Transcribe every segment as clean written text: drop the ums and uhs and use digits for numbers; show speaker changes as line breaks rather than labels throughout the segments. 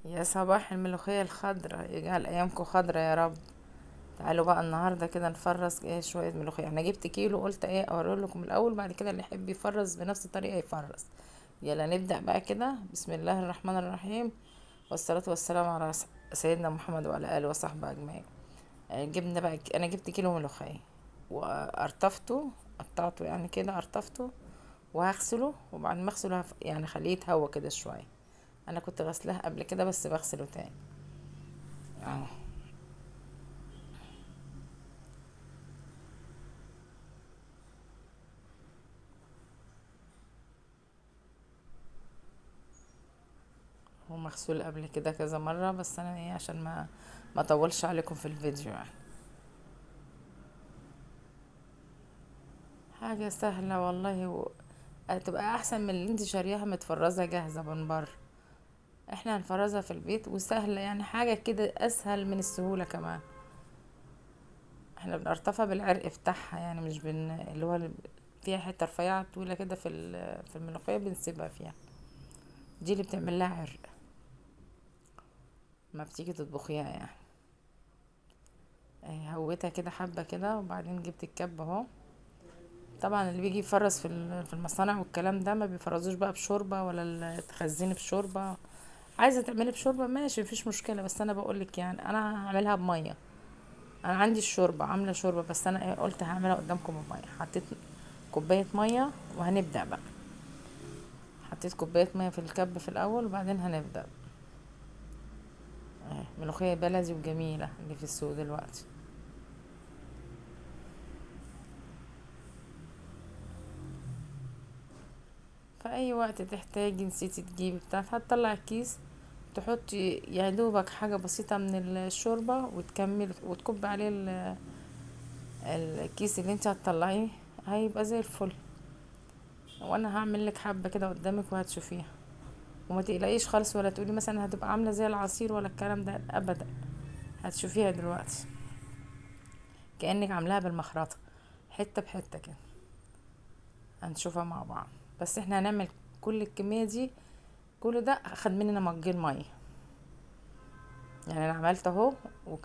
يا صباح الملوخية الخضراء، يجعل ايامكم خضراء يا رب. تعالوا بقى النهارده كده نفرز ايه شويه ملوخيه. انا جبت كيلو، قلت ايه اوري لكم الاول، بعد كده اللي يحب يفرز بنفس الطريقه يفرز. يلا نبدا بقى كده. بسم الله الرحمن الرحيم، والصلاه والسلام على سيدنا محمد وعلى اله وصحبه اجمعين. جبنا بقى انا جبت كيلو ملوخيه وقرطفته، قطعته يعني كده قرطفته، وهغسله. وبعد ما اغسله يعني خليه يتهوى كده شويه. انا كنت غسلها قبل كده بس بغسله تاني. اه. هو مغسول قبل كده كذا مرة، بس انا ايه عشان ما اطولش عليكم في الفيديو يعني. حاجة سهلة والله هتبقى احسن من اللي انت شارياها متفرزة جاهزة من بره. احنا هنفرزها في البيت وسهلة، يعني حاجة كده اسهل من السهولة كمان. احنا بنقرطفها بالعرق بتاعها، يعني مش اللي هو فيها حتة رفيعة طويلة كده في الملوخية بنسيبها فيها. دي اللي بتعمل لها عرق ما بتيجي تطبخيها يعني. هويتها كده حبة كده، وبعدين جبت الكب اهو. طبعا اللي بيجي يفرز في المصانع والكلام ده ما بيفرزوش بقى بشوربه، ولا تخزني بشوربه. عايزه تعملي بشوربه ماشي مفيش مشكله، بس انا بقولك يعني انا هعملها بميه. انا عندي الشوربه، عامله شوربه، بس انا ايه قلت هعملها قدامكم بميه. حطيت كوبايه ميه وهنبدا بقى. حطيت كوبايه ميه في الكب في الاول، وبعدين هنبدا. ملوخيه بلدي وجميله اللي في السوق دلوقتي. في اي وقت تحتاجي نسيتي تجيبي بتاع، هتطلع الكيس، تحطي يا دوبك حاجة بسيطة من الشوربة وتكمل وتكب عليه الكيس اللي انت هتطلعيه. هيبقى زي الفل. وانا هعمل لك حبة كده قدامك وهتشوفيها. وما تقلقيش خالص، ولا تقولي مثلا هتبقى عاملة زي العصير ولا الكلام ده ابدا. هتشوفيها دلوقتي كأنك عاملاها بالمخرطة، حتة بحتة كده. هنشوفها مع بعض. بس احنا هنعمل كل الكمية دي. كل ده اخد مننا مجين مية. يعني انا عملت اهو،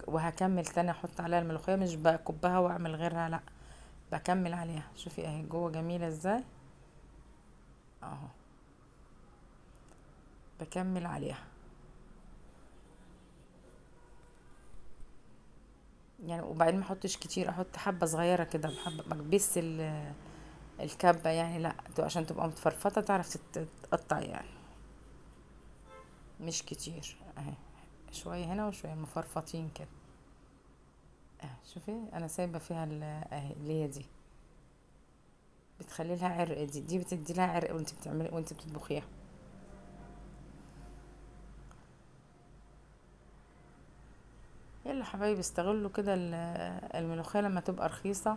وهكمل تاني احط عليها الملوخيه، مش بكبها واعمل غيرها لا، بكمل عليها. شوفي اهي جوه جميله ازاي. اهو بكمل عليها. يعني وبعدين ما احطش كتير، احط حبه صغيره كده، بحبه بكبس الكبه يعني، لا عشان تبقى متفرفطه تعرف تتقطع يعني. مش كتير اهي، شويه هنا وشويه مفرفطين كده. اهي شوفي انا سايبه فيها اهي اللي هي دي بتخلي لها عرق. دي بتدي لها عرق وانت بتعملي وانت بتطبخيها. يلا حبايبي استغلوا كده الملوخية لما تبقى رخيصة.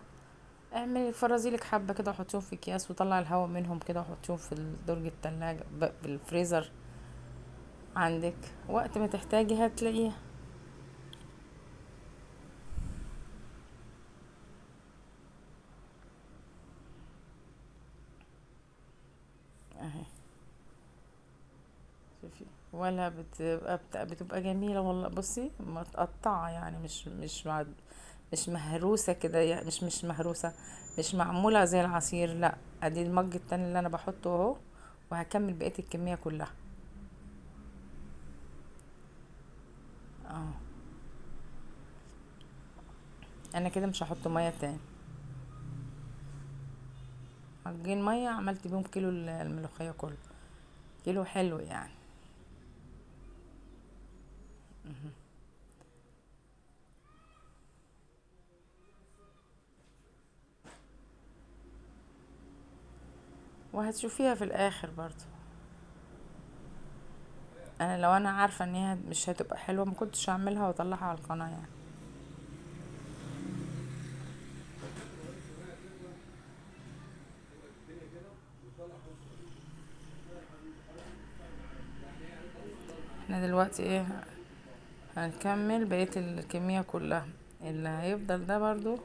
اعملي فرزي لك حبة كده وحطيهم في اكياس، وطلع الهواء منهم كده وحطيهم في درج التلاجة في الفريزر. عندك وقت ما تحتاجي هتلاقيها. اهي شوفي. ولا بتبقى جميلة والله. بصي متقطعة يعني مش مهروسة كده يعني، مش مهروسة. مش معمولة زي العصير لا. ادي المج التاني اللي انا بحطه اهو، وهكمل بقية الكمية كلها. اه. انا كده مش هحط مية تاني. مجين ميه عملت بيهم كيلو الملوخيه كله. كيلو حلو يعني. وهتشوفيها في الاخر برضو. انا لو انا عارفه ان هي مش هتبقى حلوه ما كنتش اعملها واطلعها على القناه يعني. احنا دلوقتي ايه هنكمل بقيه الكميه كلها. اللي هيفضل ده برضو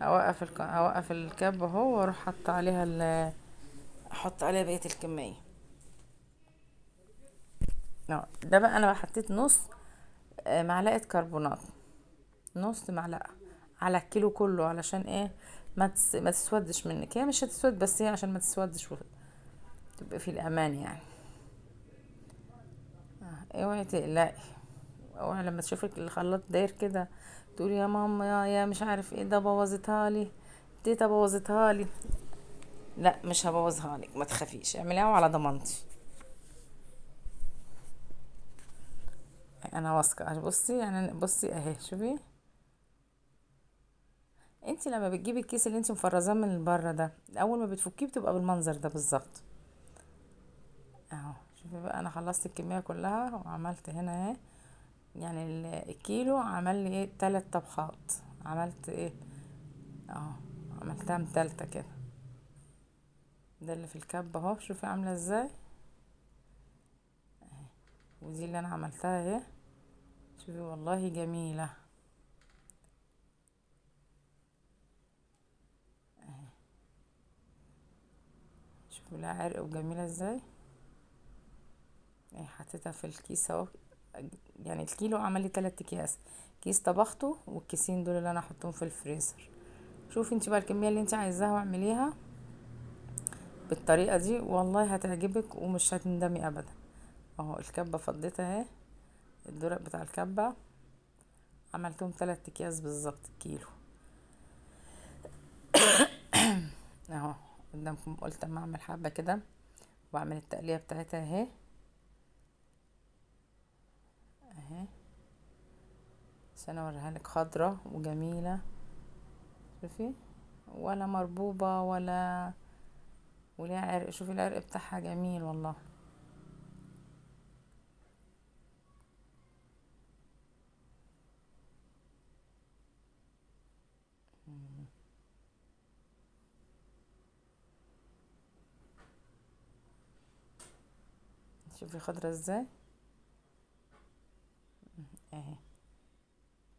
اوقف الكب اهو، واروح حط عليها احط عليها بقيه الكميه. ده بقى انا بقى حطيت نص معلقة كربونات، نص معلقة على الكيلو كله، علشان ايه؟ ما تسودش منك، هي مش هتسود بس هي عشان ما تسودش تبقى في الامان يعني. اوعي تقلقي، اوعي لما تشوفك الخلاط داير كده تقولي يا ماما يا مش عارف ايه ده بوظتها لي، تيتا بوظتها لي. لا مش هبوظها لك، ما تخافيش، اعمليها وعلى ضمانتي. انا واثقه، بصي يعني، بصي اهي شوفي. انت لما بتجيبي الكيس اللي انت مفرزاه من بره ده، اول ما بتفكيه بتبقى بالمنظر ده بالظبط. اهو شوفي بقى، انا خلصت الكميه كلها وعملت هنا اهي. يعني الكيلو عمل لي ايه؟ 3 طبخات. عملت ايه؟ اهو عملتها متلتة كده. ده اللي في الكب اهو، شوفي عامله ازاي. ودي اللي انا عملتها اهي، شوفي والله جميله. شوفي لها عرق وجميله ازاي. اهي حطيتها في الكيس اهو. يعني الكيلو عمل لي 3 اكياس، كيس طبخته والكيسين دول اللي انا احطهم في الفريزر. شوفي انت بقى الكميه اللي انت عايزاها واعمليها بالطريقه دي، والله هتعجبك ومش هتندمي ابدا. اهو الكبه فضيتها اهي، الدرق بتاع الكبه عملتهم 3 اكياس بالظبط كيلو. اهو قدامكم، قلت اما اعمل حبه كده واعمل التقليه بتاعتها اهي. اهي عشان اوريها لك خضره وجميله. شوفي، ولا مربوبه وليها عرق، شوفي العرق بتاعها جميل والله. شوفي خضرة ازاي اهي،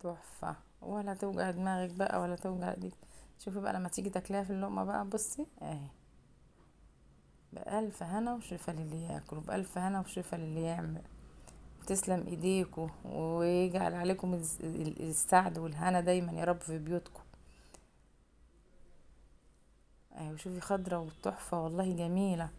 تحفة. ولا توجع دماغك بقى ولا توجع ايديك. شوفي بقى لما تيجي تاكليها في اللقمة بقى، بصي اهي، بألف هنا وشفا للي ياكل، بألف هنا وشفا للي يعمل. تسلم ايديكوا ويجعل عليكم السعد والهنا دايما يا رب في بيوتكم. اهي وشوفي خضرة وتحفة والله جميلة.